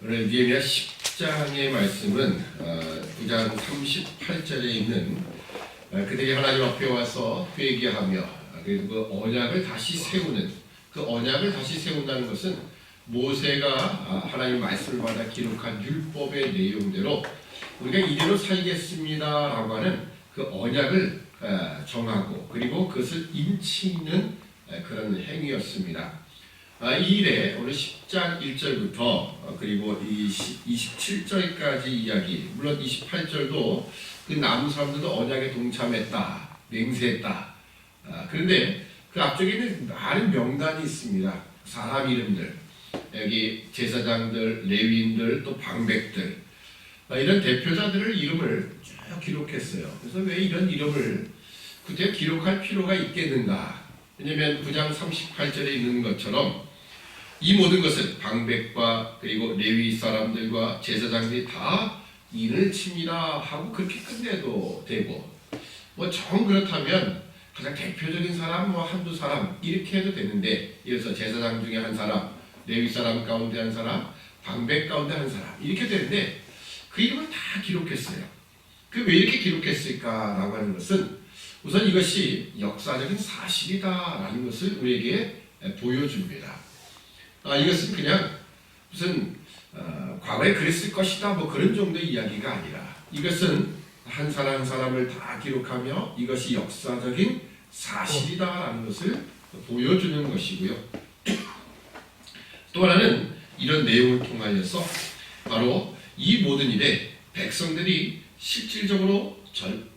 오늘 느헤미야 10장의 말씀은 9장 38절에 있는 그들이 하나님 앞에 와서 회개하며 그리고 그 언약을 다시 세우는 그 언약을 다시 세운다는 것은 모세가 하나님 말씀을 받아 기록한 율법의 내용대로 우리가 이대로 살겠습니다라고 하는 그 언약을 정하고 그리고 그것을 인치는 그런 행위였습니다. 이 일에 오늘 10장 1절부터 그리고 27절까지 이야기, 물론 28절도 그 남은 사람들도 언약에 동참했다, 맹세했다. 그런데 그 앞쪽에 있는 많은 명단이 있습니다. 사람 이름들, 여기 제사장들, 레위인들, 또 방백들, 이런 대표자들의 이름을 쭉 기록했어요. 그래서 왜 이런 이름을 그때 기록할 필요가 있겠는가? 왜냐하면 9장 38절에 있는 것처럼 이 모든 것은 방백과 그리고 레위 사람들과 제사장들이 다 인을 칩니다 하고 그렇게 끝내도 되고, 뭐 정 그렇다면 가장 대표적인 사람 뭐 한두 사람 이렇게 해도 되는데, 이어서 제사장 중에 한 사람, 레위 사람 가운데 한 사람, 방백 가운데 한 사람 이렇게 되는데 그 이름을 다 기록했어요. 그 왜 이렇게 기록했을까라고 하는 것은 우선 이것이 역사적인 사실이다라는 것을 우리에게 보여줍니다. 이것은 그냥 무슨 과거에 그랬을 것이다 뭐 그런 정도의 이야기가 아니라, 이것은 한 사람 한 사람을 다 기록하며 이것이 역사적인 사실이다라는 것을 보여주는 것이고요. 또 하나는 이런 내용을 통하여서 바로 이 모든 일에 백성들이 실질적으로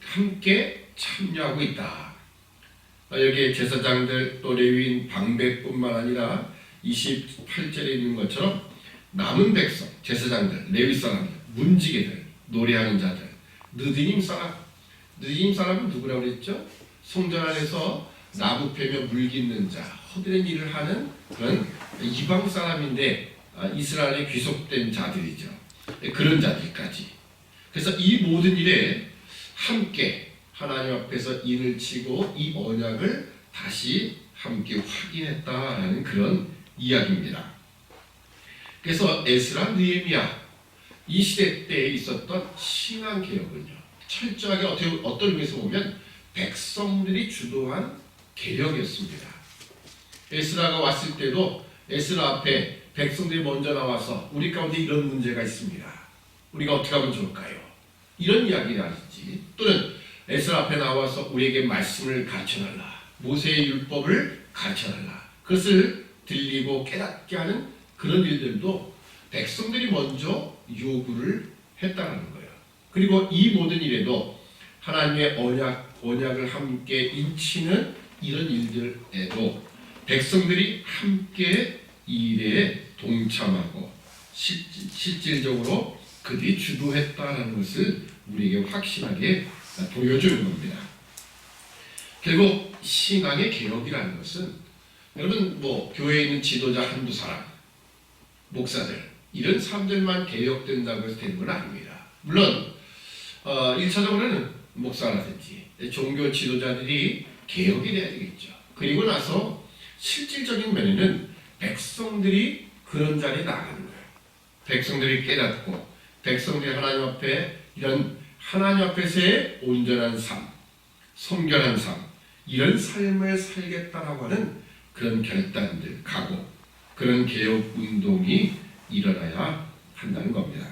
함께 참여하고 있다. 여기에 제사장들 또 레위인 방백뿐만 아니라 28절에 있는 것처럼 남은 백성, 제사장들, 레위 사람들, 문지기들, 노래하는 자들, 느디님 사람, 느디님 사람은 누구라고 그랬죠? 성전 안에서 나무 패며 물 깃는 자, 허드렛 일을 하는 그런 이방 사람인데 이스라엘에 귀속된 자들이죠. 그런 자들까지. 그래서 이 모든 일에 함께 하나님 앞에서 인을 치고 이 언약을 다시 함께 확인했다라는 그런 이야기입니다. 그래서 에스라, 느헤미야 이 시대 때에 있었던 신앙 개혁은요, 철저하게 어떤 의미에서 보면 백성들이 주도한 개혁이었습니다. 에스라가 왔을 때도 에스라 앞에 백성들이 먼저 나와서 우리 가운데 이런 문제가 있습니다. 우리가 어떻게 하면 좋을까요? 이런 이야기를 하지, 또는 에스라 앞에 나와서 우리에게 말씀을 가르쳐달라, 모세의 율법을 가르쳐달라, 그것을 들리고 깨닫게 하는 그런 일들도 백성들이 먼저 요구를 했다는 거예요. 그리고 이 모든 일에도 하나님의 언약을 함께 인치는 이런 일들에도 백성들이 함께 이 일에 동참하고 실질적으로 그들이 주도했다는 것을 우리에게 확실하게 보여주는 겁니다. 결국 신앙의 개혁이라는 것은, 여러분 뭐 교회에 있는 지도자 한두 사람, 목사들 이런 사람들만 개혁된다고 해서 되는 건 아닙니다. 물론 1차적으로는 목사라든지 종교 지도자들이 개혁이 돼야 되겠죠. 그리고 나서 실질적인 면에는 백성들이 그런 자리에 나가는 거예요. 백성들이 깨닫고 백성들이 하나님 앞에 이런 하나님 앞에서의 온전한 삶, 성결한 삶, 이런 삶을 살겠다라고 하는 그런 결단들, 각오, 그런 개혁운동이 일어나야 한다는 겁니다.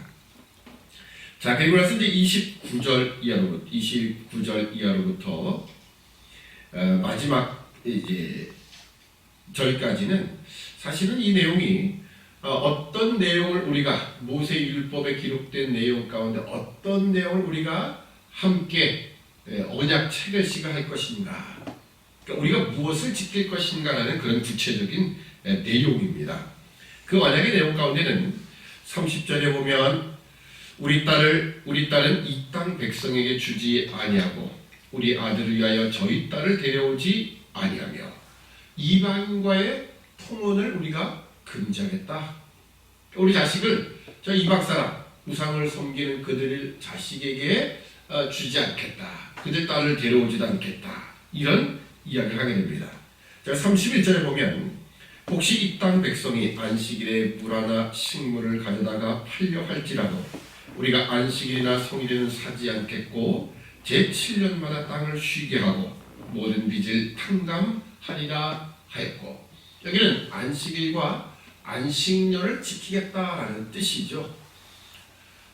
자, 그리고 나서 이제 29절 이하로부터 마지막 이제 절까지는 사실은 이 내용이 어떤 내용을 우리가 모세 율법에 기록된 내용 가운데 어떤 내용을 우리가 함께 언약 체결식을 할 것인가, 그러니까 우리가 무엇을 지킬 것인가라는 그런 구체적인 내용입니다. 그 언약의 내용 가운데는 30절에 보면 우리 딸은 이 땅 백성에게 주지 아니하고 우리 아들을 위하여 저희 딸을 데려오지 아니하며 이방인과의 통혼을 우리가 금지하겠다. 우리 자식을 저 이방 사람, 우상을 섬기는 그들 자식에게 주지 않겠다. 그들 딸을 데려오지도 않겠다. 이런 이야기를 하게 됩니다. 자, 31절에 보면 혹시 이 땅 백성이 안식일에 물 하나 식물을 가져다가 팔려 할지라도 우리가 안식일이나 성일에는 사지 않겠고 제7년마다 땅을 쉬게 하고 모든 빚을 탕감하리라 하였고, 여기는 안식일과 안식년을 지키겠다라는 뜻이죠.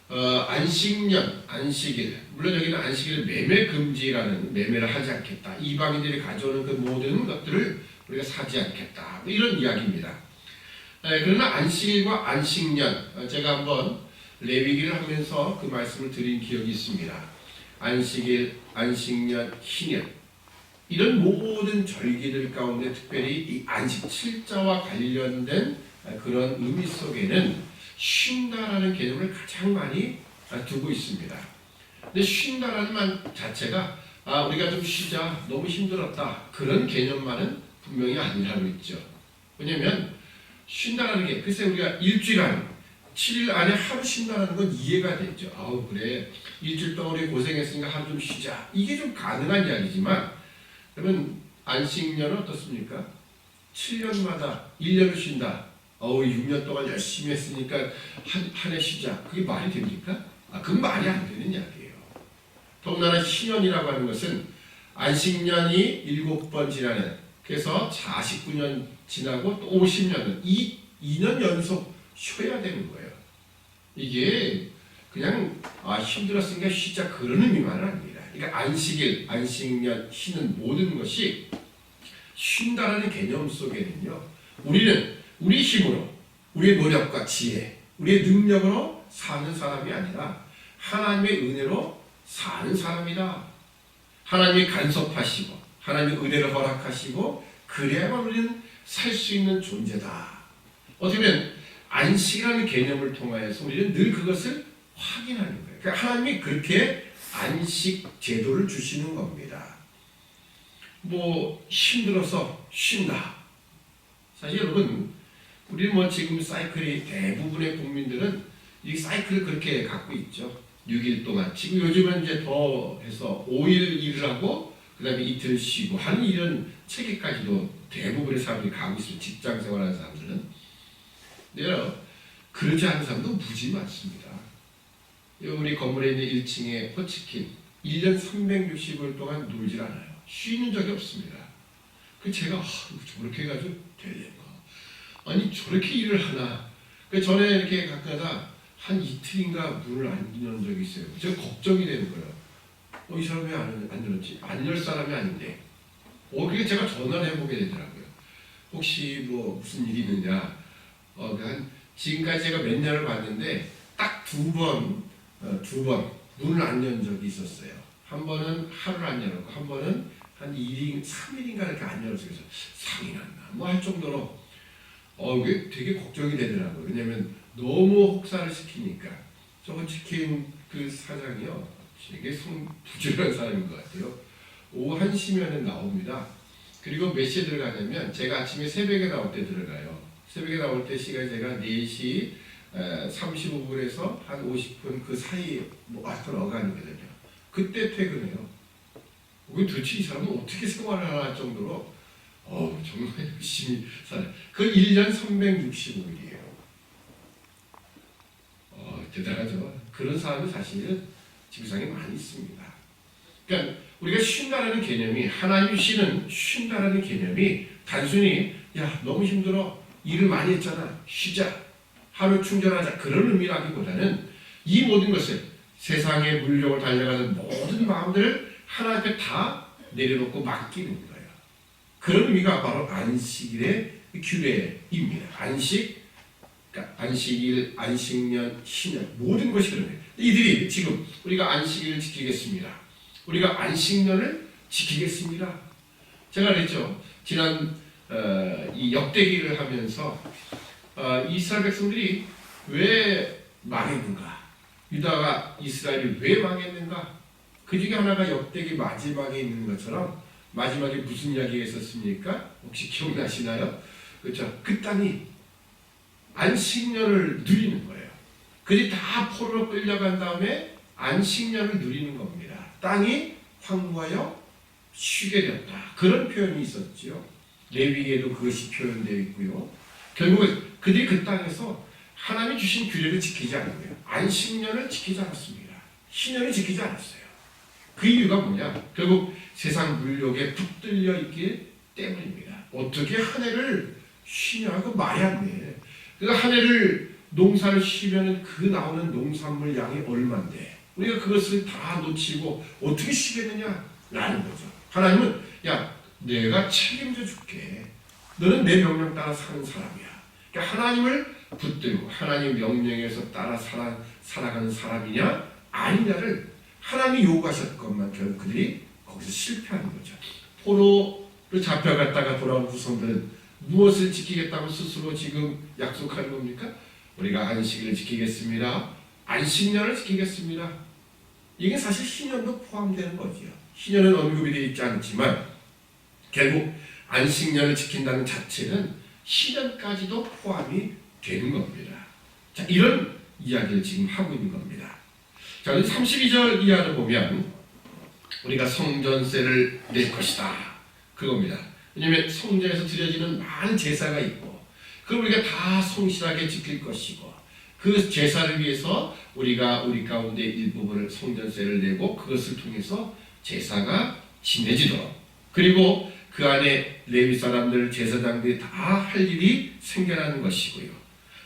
안식년, 안식일, 물론 여기는 안식일을 매매 금지라는, 매매를 하지 않겠다, 이방인들이 가져오는 그 모든 것들을 우리가 사지 않겠다, 뭐 이런 이야기입니다. 그러나 안식일과 안식년, 제가 한번 레위기를 하면서 그 말씀을 드린 기억이 있습니다. 안식일, 안식년, 희년, 이런 모든 절기들 가운데 특별히 이 안식 7자와 관련된 그런 의미 속에는 쉰다라는 개념을 가장 많이 두고 있습니다. 근데 쉰다라는 말 자체가 우리가 좀 쉬자, 너무 힘들었다, 그런 개념만은 분명히 아니라고 있죠. 왜냐하면 쉰다라는 게, 글쎄 우리가 일주일 안, 7일 안에 하루 쉰다는 건 이해가 되죠. 아우 그래, 일주일 동안 우리 고생했으니까 하루 좀 쉬자, 이게 좀 가능한 이야기지만, 그러면 안식년은 어떻습니까? 7년마다 1년을 쉰다. 6년 동안 열심히 했으니까 한 해 쉬자. 그게 말이 됩니까? 그건 말이 안 되는 이야기예요. 더군다나 희년이라고 하는 것은 안식년이 7번 지나는, 그래서 49년 지나고 또 50년은 2년 연속 쉬어야 되는 거예요. 이게 그냥 힘들었으니까 쉬자, 그런 의미만은 아닙니다. 그러니까 안식일, 안식년, 쉬는 모든 것이 쉰다라는 개념 속에는요, 우리는 우리 힘으로, 우리의 노력과 지혜, 우리의 능력으로 사는 사람이 아니라 하나님의 은혜로 사는 사람이다. 하나님이 간섭하시고 하나님의 은혜를 허락하시고 그래야만 우리는 살 수 있는 존재다. 어떻게 보면 안식이라는 개념을 통하여서 우리는 늘 그것을 확인하는 거예요. 그러니까 하나님이 그렇게 안식 제도를 주시는 겁니다. 뭐 힘들어서 쉰다. 사실 여러분, 우리 지금 사이클이, 대부분의 국민들은 이 사이클을 그렇게 갖고 있죠. 6일 동안. 지금 요즘은 이제 더 해서 5일 일을 하고 그 다음에 이틀 쉬고 하는 이런 체계까지도 대부분의 사람들이 가고 있습니다. 직장 생활하는 사람들은. 근데 그러지 않은 사람도 무지 많습니다. 우리 건물에 있는 1층에 호치킨 1년 365일 동안 놀질 않아요. 쉬는 적이 없습니다. 그 제가 저렇게 해가지고 되려나? 아니 저렇게 일을 하나? 그 전에 이렇게 가끔가다 한 이틀인가 문을 안 여는 적이 있어요. 제가 걱정이 되는 거예요. 이 사람이 왜 안 열었지? 안 열 사람이 아닌데. 그게 제가 전화를 해보게 되더라고요. 혹시 뭐 무슨 일이 있느냐? 지금까지 제가 몇 년을 봤는데 딱 두 번 문을 안 연 적이 있었어요. 한 번은 하루를 안 열었고 한 번은 한 2일, 3일인가 이렇게 안 열었어요. 그래서 상이 났나? 뭐 할 정도로 이게 되게 걱정이 되더라고요. 왜냐면 너무 혹사를 시키니까. 저거 치킨 그 사장이요, 되게 부지런한 사람인 것 같아요. 오후 1시면은 나옵니다. 그리고 몇 시에 들어가냐면 제가 아침에 새벽에 나올 때 들어가요. 새벽에 나올 때 시간이 제가 4시 35분에서 한 50분 그 사이 왔던 어간이거든요. 그때 퇴근해요. 도대체 이 사람은 어떻게 생활을 하나 할 정도로 정말 열심히 살아요. 그건 1년 365일이에요. 대단하죠. 그런 사람이 사실은 지구상에 많이 있습니다. 그러니까 우리가 쉰다라는 개념이, 하나님이 쉰다라는 개념이 단순히 너무 힘들어, 일을 많이 했잖아, 쉬자, 하루 충전하자, 그런 의미라기보다는 이 모든 것을, 세상의 물욕을 달려가는 모든 마음들을 하나님 앞에 다 내려놓고 맡기는 거예요. 그런 의미가 바로 안식일의 규례입니다. 그러니까 안식일, 안식년, 희년, 모든 것이 그런 거예요. 이들이 지금 우리가 안식일을 지키겠습니다, 우리가 안식년을 지키겠습니다. 제가 그랬죠. 지난 이 역대기를 하면서 이스라엘 백성들이 왜 망했는가? 유다가 이스라엘이 왜 망했는가? 그 중에 하나가 역대기 마지막에 있는 것처럼, 마지막에 무슨 이야기가 있었습니까? 혹시 기억나시나요? 그렇죠. 그 땅이 안식년을 누리는 거예요. 그들이 다 포로로 끌려간 다음에 안식년을 누리는 겁니다. 땅이 황무하여 쉬게 되었다. 그런 표현이 있었죠. 레위기에도 그것이 표현되어 있고요. 결국은 그들이 그 땅에서 하나님이 주신 규례를 지키지 않은 거예요. 안식년을 지키지 않았습니다. 신년을 지키지 않았어요. 그 이유가 뭐냐? 결국 세상 물욕에 붙들려 있기 때문입니다. 어떻게 한 해를 쉬냐? 그 말이 안 돼. 그러니까 한 해를 농사를 쉬면 그 나오는 농산물 양이 얼만데 우리가 그것을 다 놓치고 어떻게 쉬겠느냐? 라는 거죠. 하나님은 야, 내가 책임져 줄게. 너는 내 명령 따라 사는 사람이야. 그러니까 하나님을 붙들고 하나님 명령에서 따라 살아가는 사람이냐 아니냐를 하나님이 요구하셨던 것만 결국 그들이 거기서 실패하는 거죠. 포로로 잡혀갔다가 돌아온 후손들은 무엇을 지키겠다고 스스로 지금 약속하는 겁니까? 우리가 안식일을 지키겠습니다. 안식년을 지키겠습니다. 이게 사실 신년도 포함되는 거죠. 신년은 언급이 되어 있지 않지만 결국 안식년을 지킨다는 자체는 신년까지도 포함이 되는 겁니다. 자, 이런 이야기를 지금 하고 있는 겁니다. 자, 32절 이하를 보면 우리가 성전세를 낼 것이다. 그겁니다. 왜냐하면 성전에서 드려지는 많은 제사가 있고 그걸 우리가 다 성실하게 지킬 것이고 그 제사를 위해서 우리가 우리 가운데 일부분을 성전세를 내고 그것을 통해서 제사가 지내지도록 그리고 그 안에 레위 사람들, 제사장들이 다 할 일이 생겨나는 것이고요.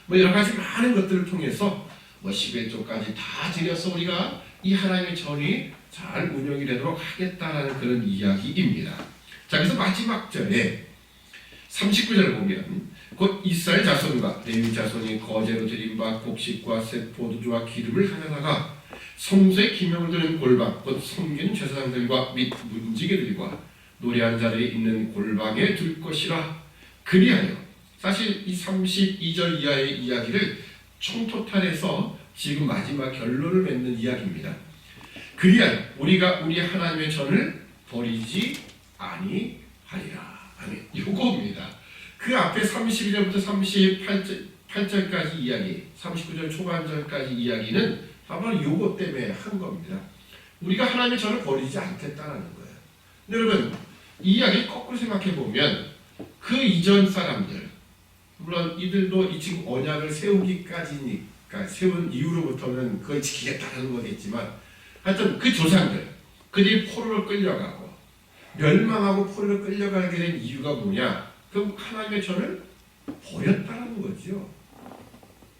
뭐 여러 가지 많은 것들을 통해서 뭐 11조까지 다 드려서 우리가 이 하나님의 전이 잘 운영이 되도록 하겠다라는 그런 이야기입니다. 자, 그래서 마지막 절에 39절을 보면 곧 이스라엘 자손과 레위 자손이 거제로 드린 바 곡식과 새 포도주와 기름을 가져다가 성소의 기명을 드는 골방 곧 섬기는 제사장들과 및 문지기들과 노래한 자리에 있는 골방에 둘 것이라. 그리하여 사실 이 32절 이하의 이야기를 총토탈해서 지금 마지막 결론을 맺는 이야기입니다. 그리하여 우리가 우리 하나님의 전을 버리지 아니하리라. 아멘. 요거입니다. 그 앞에 32절부터 38절까지 이야기, 39절 초반절까지 이야기는 아마 요거 때문에 한 겁니다. 우리가 하나님의 전을 버리지 않겠다는 거예요. 여러분, 이 이야기를 거꾸로 생각해 보면 그 이전 사람들, 물론 이들도 이 지금 언약을 세우기까지니까 세운 이후로부터는 그걸 지키겠다는 거겠지만 하여튼 그 조상들, 그들이 포로로 끌려가고 멸망하고 포로로 끌려가게 된 이유가 뭐냐? 그 하나님의 전을 버렸다는 거죠.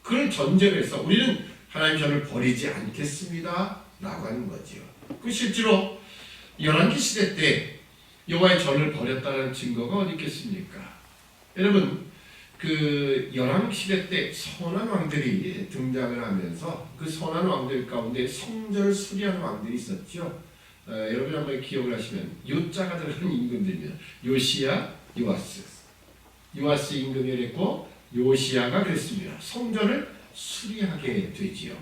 그걸 전제로 해서 우리는 하나님의 전을 버리지 않겠습니다 라고 하는 거죠. 그 실제로 열왕기 시대 때 여호와의 전을 버렸다는 증거가 어디 있겠습니까? 여러분, 그 열왕 시대 때 선한 왕들이 등장을 하면서 그 선한 왕들 가운데 성전을 수리하는 왕들이 있었죠. 여러분 한번 기억을 하시면 요자가 들어가는 임금들입니다. 요시야, 요아스. 요아스 임금이 그랬고 요시야가 그랬습니다. 성전을 수리하게 되지요.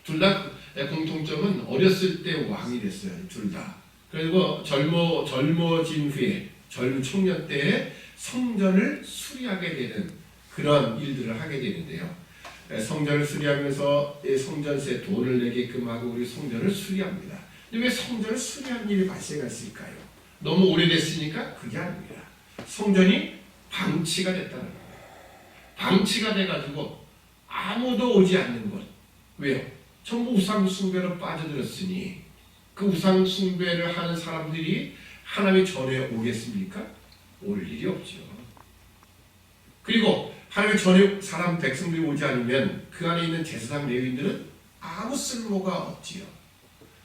둘 다 공통점은 어렸을 때 왕이 됐어요. 둘 다. 그리고 젊어진 후에 젊은 청년 때에 성전을 수리하게 되는 그런 일들을 하게 되는데요. 성전을 수리하면서 성전세 돈을 내게끔 하고 우리 성전을 수리합니다. 근데 왜 성전을 수리하는 일이 발생했을까요? 너무 오래됐으니까 그게 아닙니다. 성전이 방치가 됐다는 거예요. 방치가 돼가지고 아무도 오지 않는 것. 왜요? 전부 우상 숭배로 빠져들었으니 그 우상 숭배를 하는 사람들이 하나님의 전에 오겠습니까? 올 일이 없죠. 그리고 하나님의 전에 사람 백성들이 오지 않으면 그 안에 있는 제사장 레위인들은 아무 쓸모가 없지요.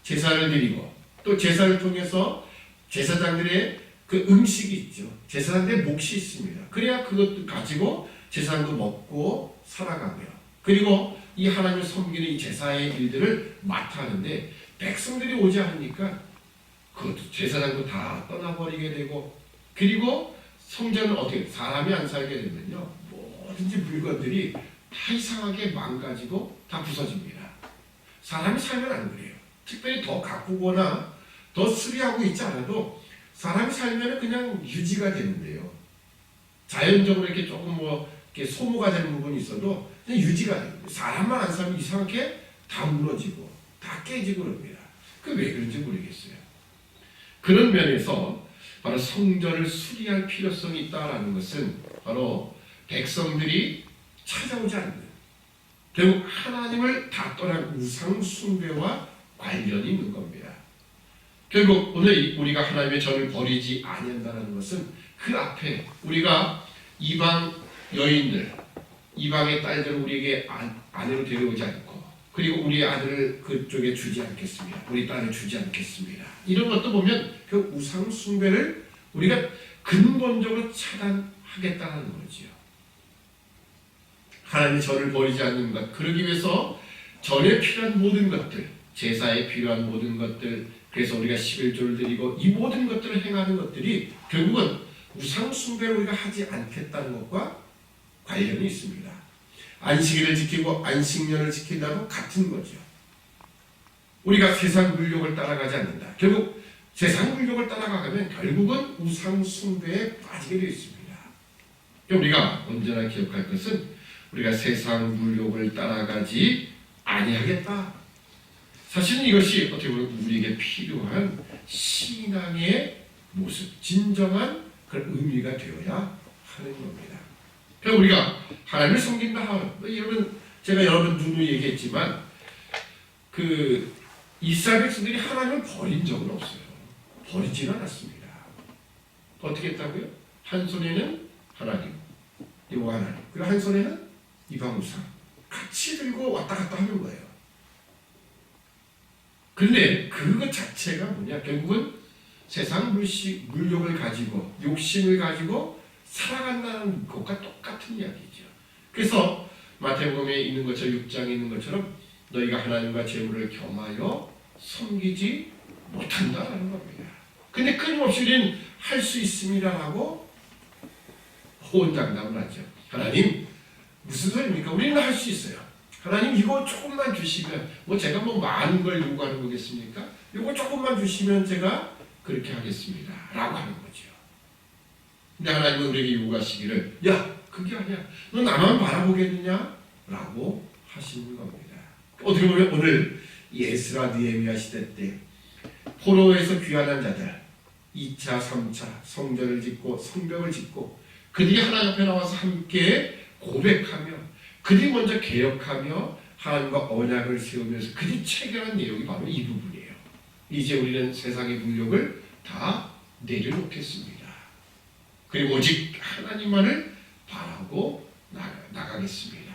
제사를 드리고 또 제사를 통해서 제사장들의 그 음식이 있죠. 제사장들의 몫이 있습니다. 그래야 그것도 가지고 제사장도 먹고 살아가며 그리고 이 하나님을 섬기는 이 제사의 일들을 맡아 하는데 백성들이 오지 않으니까 그것도 제사장도 다 떠나버리게 되고 그리고 성전은 어떻게 사람이 안 살게 되면요 뭐든지 물건들이 다 이상하게 망가지고 다 부서집니다. 사람이 살면 안 그래요. 특별히 더 가꾸거나 더 수리하고 있지 않아도 사람이 살면 그냥 유지가 되는데요. 자연적으로 이렇게 조금 뭐 이렇게 소모가 되는 부분이 있어도 그냥 유지가 돼요. 사람만 안 살면 이상하게 다 무너지고 다 깨지고 그럽니다. 그 왜 그런지 모르겠어요. 그런 면에서 바로 성전을 수리할 필요성이 있다라는 것은 바로 백성들이 찾아오지 않는, 결국 하나님을 다 떠난 우상 숭배와 관련이 있는 겁니다. 결국 오늘 우리가 하나님의 전을 버리지 아니한다는 것은 그 앞에 우리가 이방 여인들, 이방의 딸들을 우리에게 아내로 데려오지 않고, 그리고 우리의 아들을 그쪽에 주지 않겠습니다. 우리 딸을 주지 않겠습니다. 이런 것도 보면 그 우상 숭배를 우리가 근본적으로 차단하겠다는 거지요. 하나님의 전을 버리지 않는 것, 그러기 위해서 전에 필요한 모든 것들, 제사에 필요한 모든 것들, 그래서 우리가 11조를 드리고 이 모든 것들을 행하는 것들이 결국은 우상 숭배를 우리가 하지 않겠다는 것과 관련이 있습니다. 안식일을 지키고 안식년을 지킨다고 같은 거죠. 우리가 세상 물욕을 따라가지 않는다. 결국 세상 물욕을 따라가면 결국은 우상 숭배에 빠지게 되어 있습니다. 우리가 언제나 기억할 것은 우리가 세상 물욕을 따라가지 아니하겠다. 사실은 이것이 어떻게 보면 우리에게 필요한 신앙의 모습, 진정한 그런 의미가 되어야 하는 겁니다. 그러니까 우리가 하나님을 섬긴다 하면, 여러분 제가 여러분 누누이 얘기했지만 그 이스라엘 백성들이 하나님을 버린 적은 없어요. 버리지는 않았습니다. 어떻게 했다고요? 한 손에는 하나님, 여호와 하나님, 그리고 한 손에는 이방 우상 같이 들고 왔다 갔다 하는 거예요. 그런데 그것 자체가 뭐냐? 결국은 세상 물욕을 가지고 욕심을 가지고 살아간다는 것과 똑같은 이야기죠. 그래서 마태복음에 있는 것처럼 6장에 있는 것처럼 너희가 하나님과 재물을 겸하여 섬기지 못한다라는 겁니다. 근데 끊임없이 우리는 할 수 있습니다라고 호언장담을 하죠. 하나님 무슨 소리입니까? 우리는 할 수 있어요. 하나님 이거 조금만 주시면, 제가 많은 걸 요구하는 거겠습니까? 이거 조금만 주시면 제가 그렇게 하겠습니다 라고 하는 거죠. 근데 하나님은 우리에게 요구하시기를, 야 그게 아니야, 너 나만 바라보겠느냐 라고 하시는 겁니다. 어떻게 보면 오늘 에스라 느헤미야 시대 때 포로에서 귀환한 자들 2차 3차 성전을 짓고 성벽을 짓고 그들이 하나님 앞에 나와서 함께 고백하며, 그들이 먼저 개혁하며 하나님과 언약을 세우면서 그들이 체결한 내용이 바로 이 부분이에요. 이제 우리는 세상의 물욕을 다 내려놓겠습니다. 그리고 오직 하나님만을 바라고 나가겠습니다.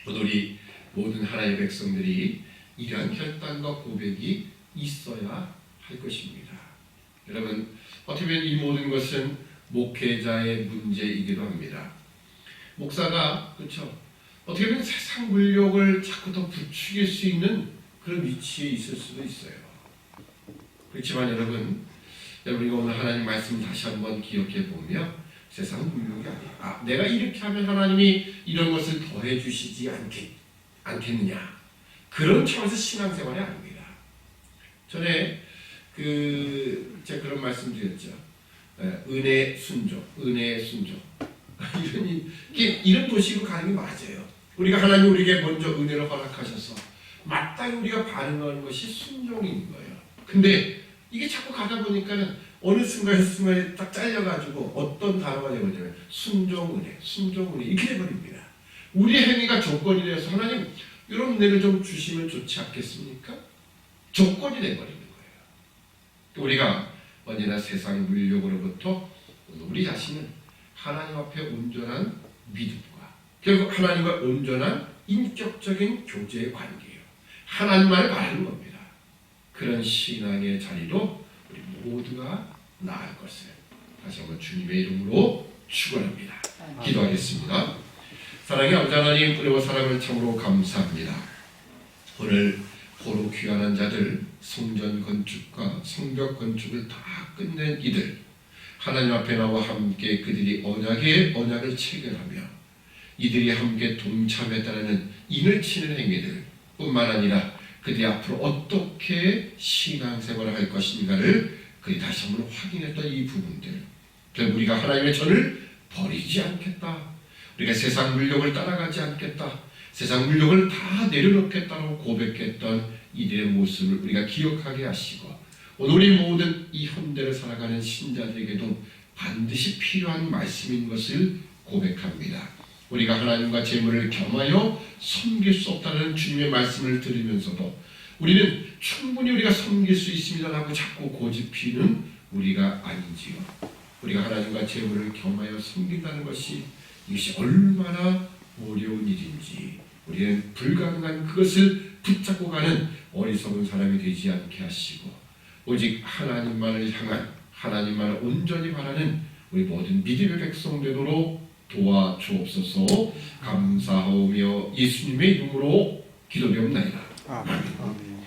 오늘 우리 모든 하나님의 백성들이 이러한 결단과 고백이 있어야 할 것입니다. 여러분, 어떻게 보면 이 모든 것은 목회자의 문제이기도 합니다. 목사가 어떻게 보면 세상 물욕을 자꾸 더 부추길 수 있는 그런 위치에 있을 수도 있어요. 그렇지만 여러분 우리가 오늘 하나님 말씀 다시 한번 기억해 보면 세상 물욕이 아니에요. 내가 이렇게 하면 하나님이 이런 것을 더해 주시지 않겠느냐, 그런 차원에서 신앙생활이 아닙니다. 전에 제가 그런 말씀 드렸죠. 은혜 순종. 이런 도식으로 가는 게 맞아요. 우리가 하나님 우리에게 먼저 은혜를 허락하셔서 마땅히 우리가 반응하는 것이 순종인 거예요. 근데 이게 자꾸 가다 보니까는 어느 순간에 딱 잘려가지고 어떤 단어가 되어버리냐면 순종 은혜 이렇게 돼버립니다. 우리의 행위가 조건이 되어서 하나님 이런 은혜를 좀 주시면 좋지 않겠습니까? 조건이 돼버리는 거예요. 우리가 언제나 세상 물욕으로부터 우리 자신은 하나님 앞에 온전한 믿음과 결국 하나님과 온전한 인격적인 교제의 관계예요. 하나님만을 바라는 겁니다. 그런 신앙의 자리로 우리 모두가 나아갈 것을 다시 한번 주님의 이름으로 축원합니다. 기도하겠습니다. 사랑의 아버지 하나님, 은혜와 사랑을 참으로 감사합니다. 오늘 포로 귀환한 자들, 성전 건축과 성벽 건축을 다 끝낸 이들, 하나님 앞에 나와 함께 그들이 언약을 체결하며 이들이 함께 동참했다는 인을 치는 행위들 뿐만 아니라 그들이 앞으로 어떻게 신앙생활을 할 것인가를 그들이 다시 한번 확인했던 이 부분들, 결국 우리가 하나님의 전을 버리지 않겠다, 우리가 세상 물욕을 따라가지 않겠다, 세상 물욕을 다 내려놓겠다고 고백했던 이들의 모습을 우리가 기억하게 하시고 오늘 우리 모든 이 현대를 살아가는 신자들에게도 반드시 필요한 말씀인 것을 고백합니다. 우리가 하나님과 재물을 겸하여 섬길 수 없다는 주님의 말씀을 들으면서도 우리는 충분히 우리가 섬길 수 있습니다라고 자꾸 고집피는 우리가 아닌지요. 우리가 하나님과 재물을 겸하여 섬긴다는 것이 이것이 얼마나 어려운 일인지 우리는 불가능한 그것을 붙잡고 가는 어리석은 사람이 되지 않게 하시고 오직 하나님만을 향한 하나님만을 온전히 바라는 우리 모든 믿음의 백성 되도록 도와주옵소서. 감사하오며 예수님의 이름으로 기도되옵나이다. 아멘.